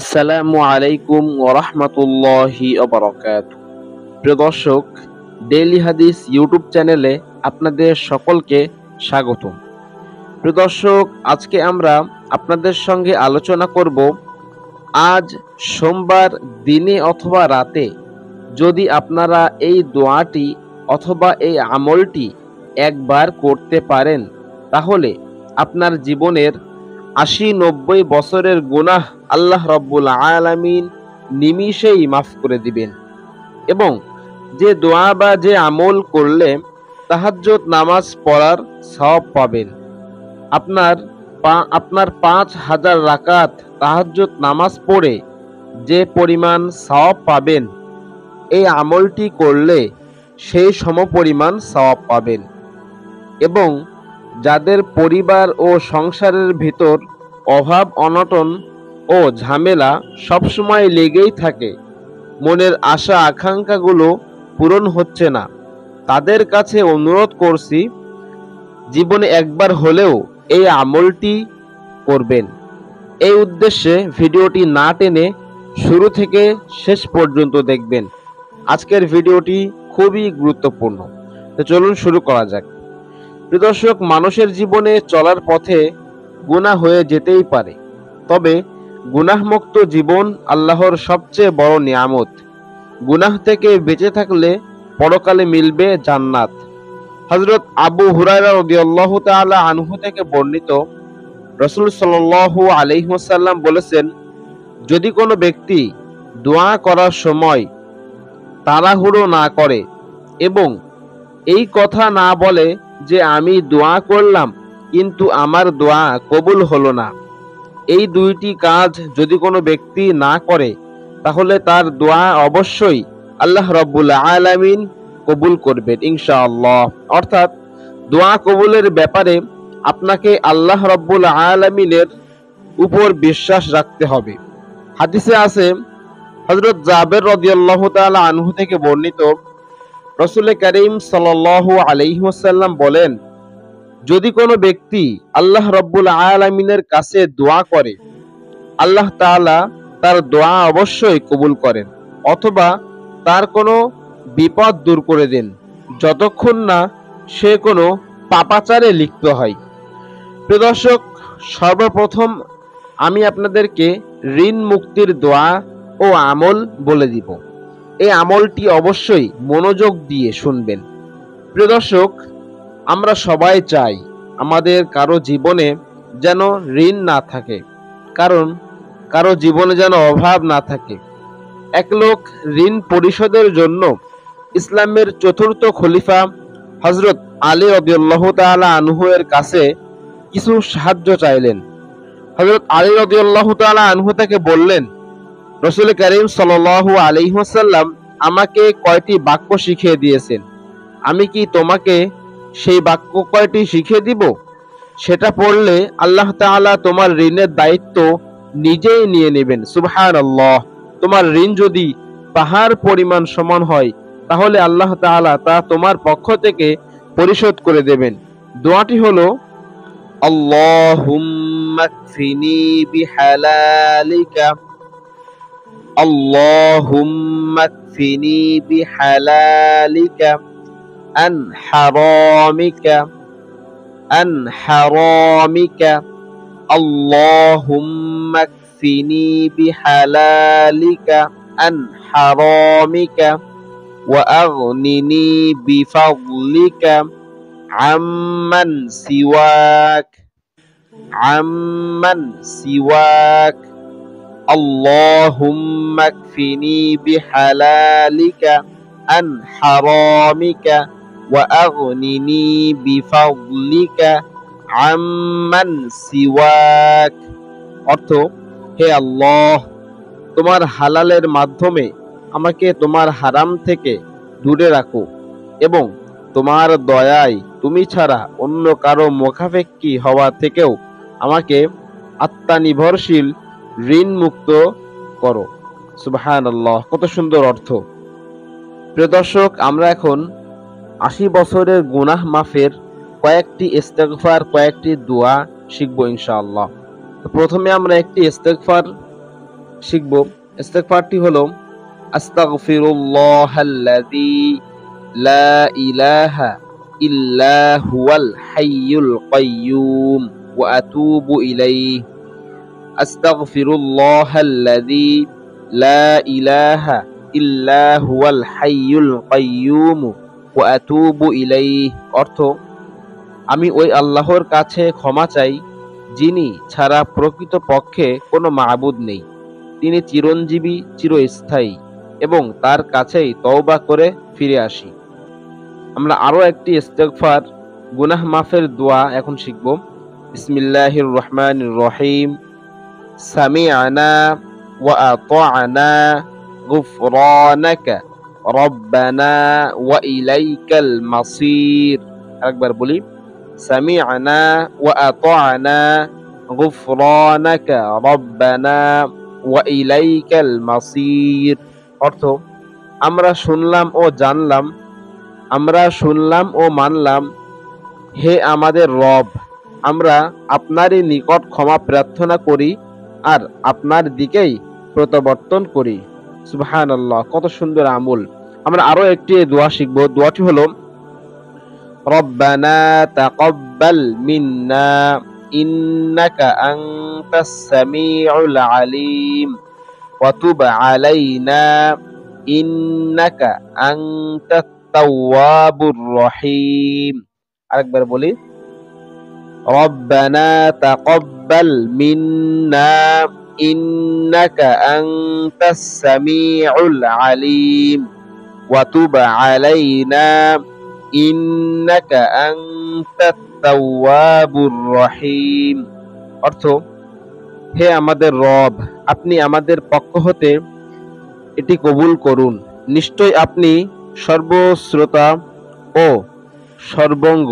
আসসালামু আলাইকুম ওয়া রাহমাতুল্লাহি ওয়া বারাকাতুহু। প্রিয় দর্শক, ডেইলি হাদিস ইউটিউব চ্যানেলে আপনাদের সকলকে স্বাগতম। প্রিয় দর্শক, আজকে আমরা আপনাদের সঙ্গে আলোচনা করব আজ সোমবার দিনে অথবা রাতে যদি আপনারা এই দোয়াটি অথবা এই আমলটি একবার করতে পারেন, তাহলে আপনার জীবনের ৮০-৯০ বছরের গুনাহ আল্লাহ রাব্বুল আলামিন নিমিষেই মাফ করে দিবেন। এবং যে দোয়া বা যে আমল করলে তাহাজ্জুদ নামাজ পড়ার সওয়াব পাবেন। আপনার ৫,০০০ রাকাত তাহাজ্জুদ নামাজ পড়ে যে পরিমাণ সওয়াব পাবেন, এই আমলটি করলে সেই সমপরিমাণ সওয়াব পাবেন। এবং যাদের পরিবার ও সংসারের ভিতর অভাব অনটন ও ঝামেলা সবসময় লেগেই থাকে, মনের আশা আকাঙ্ক্ষাগুলো পূরণ হচ্ছে না, তাদের কাছে অনুরোধ করছি জীবনে একবার হলেও এই আমলটি করবেন। এই উদ্দেশ্যে ভিডিওটি না টেনে শুরু থেকে শেষ পর্যন্ত দেখবেন। আজকের ভিডিওটি খুবই গুরুত্বপূর্ণ, তো চলুন শুরু করা যাক। প্রিয় দর্শক, মানুষের জীবনে চলার পথে গুনাহ হয়ে যেতেই পারে, তবে গুনাহমুক্ত জীবন আল্লাহর সবচেয়ে বড় নিয়ামত। গুনাহ থেকে বেঁচে থাকলে পরকালে মিলবে জান্নাত। হযরত আবু হুরায়রা রাদিয়াল্লাহু তাআলা আনহু থেকে বর্ণিত, রাসূল সাল্লাল্লাহু আলাইহি ওয়াসাল্লাম বলেছেন, যদি কোনো ব্যক্তি দোয়া করার সময় তাড়াহুড়ো না করে এবং এই কথা না বলে যে আমি দোয়া করলাম কিন্তু আমার দোয়া কবুল হলো না, এই দুইটি কাজ যদি কোনো ব্যক্তি না করে, তাহলে তার দোয়া অবশ্যই আল্লাহ রাব্বুল আলামিন কবুল করবেন ইনশাআল্লাহ। অর্থাৎ দোয়া কবুলের ব্যাপারে আপনাকে আল্লাহ রাব্বুল আলামিনের উপর বিশ্বাস রাখতে হবে। হাদিসে আছে, হযরত জাবের রাদিয়াল্লাহু তাআলা আনহু থেকে বর্ণিত, রাসূল কারীম সাল্লাল্লাহু আলাইহি ওয়াসাল্লাম বলেন, যদি কোনো ব্যক্তি আল্লাহ রাব্বুল আলামিনের কাছে দোয়া করে, আল্লাহ তাআলা তার দোয়া অবশ্যই কবুল করেন অথবা তার কোনো বিপদ দূর করে দেন, যতক্ষণ না সে কোনো পাপাচারে লিপ্ত হয়। প্রিয় দর্শক, সর্বপ্রথম আমি আপনাদেরকে ঋণ মুক্তির দোয়া ও আমল বলে দিব। এই আমলটি অবশ্যই মনোযোগ দিয়ে শুনবেন। প্রিয় দর্শক, আমরা সবাই চাই আমাদের কারো জীবনে যেন ঋণ না থাকে, কারণ কারো জীবনে যেন অভাব না থাকে। এক লোক ঋণ পরিশোধের জন্য ইসলামের চতুর্থ খলিফা হযরত আলী রাদিয়াল্লাহু তাআলা আনহু এর কাছে কিছু সাহায্য চাইলেন। হযরত আলী রাদিয়াল্লাহু তাআলা আনহু তাকে বললেন, রাসূল কারীম সাল্লাল্লাহু আলাইহি ওয়াসাল্লাম আমাকে কয়টি বাক্য শিখিয়ে দিয়েছেন, আমি কি তোমাকে সেই বাক্য কয়টি শিখিয়ে দিব? সেটা পড়লে আল্লাহ তাআলা তোমার ঋণের দায়িত্ব নিজেই নিয়ে নেবেন। সুবহানাল্লাহ। তোমার ঋণ যদি পাহাড় পরিমাণ সমান হয়, তাহলে আল্লাহ তাআলা তা তোমার পক্ষ থেকে পরিশোধ করে দেবেন। দোয়াটি হলো, আল্লাহুম্মা কফিনি বিহালালিকা, আল্লাহুম্মা কফিনি বিহালালিকা আন হারামিকা, আন হারামিকা, আল্লাহুম্মা কফিনি বিহালালিকা আন হারামিকা ওয়া আগনিনি বিফাদলিকা আম্মান সিওয়াক, আম্মান সিওয়াক, আল্লাহুম্মা কফিনি বিহালালিকা আন হারামিকা ওয়া আগনিনি বিফাদলিকা আম্মান সিওয়াক। অর্থ, হে আল্লাহ, তোমার হালালের মাধ্যমে আমাকে তোমার হারাম থেকে দূরে রাখো এবং তোমার দয়ায় তুমি ছাড়া অন্য কারো মুখাপেক্ষী হওয়া থেকেও আমাকে আত্মনির্ভরশীল ঋণ মুক্ত করো। সুবহানাল্লাহ, কত সুন্দর অর্থ। প্রিয় দর্শক, আমরা এখন ৮০ বছরের গুনাহ মাফের কয়েকটি ইস্তেগফার, কয়েকটি দোয়া শিখবো ইনশাআল্লাহ। তো প্রথমে আমরা একটি ইস্তেগফার শিখব। ইস্তেগফারটি হলো আস্তাগফিরুল্লাহাল্লাযী লা ইলাহা ইল্লা হুয়াল হাইয়ুল কাইয়্যুম ওয়া আতুবু ইলাইহি। আস্তাগফিরুল্লাহাল্লাযী লা ইলাহা ইল্লা হুয়াল হাইয়ুল কাইয়্যুম ওয়া আতুবু ইলাইহি। অর্থ, আমি ওই আল্লাহর কাছে ক্ষমা চাই যিনি ছাড়া প্রকৃতপক্ষে কোনো মাবুদ নেই। তিনি চিরঞ্জীবী, চিরস্থায়ী এবং তার কাছেই তওবা করে ফিরে আসি। আমরা আরো একটি ইস্তেগফার গুনাহ মাফের দোয়া এখন শিখব। বিসমিল্লাহির রহমানির রহিম। সামি'না ওয়া আতা'না গুফরানাকা রব্বানা ওয়া ইলাইকাল মাসির। আরেকবার বলি, সামি'না ওয়া আতা'না গুফরানাকা রব্বানা ওয়া ইলাইকাল মাসির। অর্থ, আমরা শুনলাম ও জানলাম, আমরা শুনলাম ও মানলাম, হে আমাদের রব, আমরা আপনারই নিকট ক্ষমা প্রার্থনা করি আর আপনার দিকেই প্রত্যাবর্তন করি। সুবহানাল্লাহ, কত সুন্দর আমল। আমরা আরো একটি দোয়া শিখব। দোয়াটি হলো রব্বানা তাকাব্বাল মিন্না ইন্নাকা আনতাস সামিউল আলিম ওয়া তুব আলাইনা ইন্নাকা আনতাত তাওয়াবুর রহিম। আরেকবার বলি, রব্বানা তাকাব্বাল মিন্না ইন্নাকা আনতাস সামিউল আলিম ওয়া তুব আলাইনা ইন্নাকা আনতাত তাওয়াবুর রহিম। অর্থ, হে আমাদের রব, আপনি আমাদের পক্ষ হতে এটি কবুল করুন। নিশ্চয় আপনি সর্বশ্রোতা ও সর্বজ্ঞ।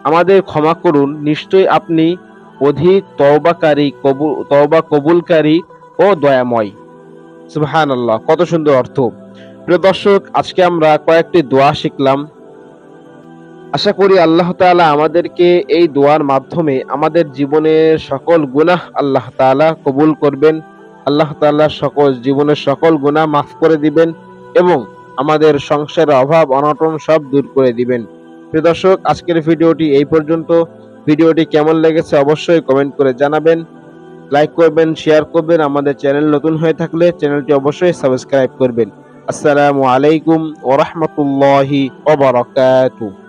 আমাদের ক্ষমা করুন। নিশ্চয় আপনি অধিক তওবা কবুলকারী ও দয়াময়। সুবহানাল্লাহ, কত সুন্দর অর্থ। প্রিয় দর্শক, আজকে আমরা কয়েকটি দোয়া শিখলাম। আশা করি আল্লাহ তাআলা আমাদেরকে এই দোয়ার মাধ্যমে আমাদের জীবনের সকল গুনাহ আল্লাহ তাআলা কবুল করবেন। আল্লাহ তাআলা জীবনের সকল গুনাহ মাফ করে দিবেন এবং আমাদের সংসারের অভাব অনটন সব দূর করে দিবেন। প্রিয় দর্শক, আজকের ভিডিওটি এই পর্যন্ত। ভিডিওটি কেমন লেগেছে অবশ্যই কমেন্ট করে জানাবেন, লাইক করবেন, শেয়ার করবেন। আমাদের চ্যানেল নতুন হয়ে থাকলে চ্যানেলটি অবশ্যই সাবস্ক্রাইব করবেন। আসসালামু আলাইকুম ওয়া রাহমাতুল্লাহি ওয়া বারাকাতুহু।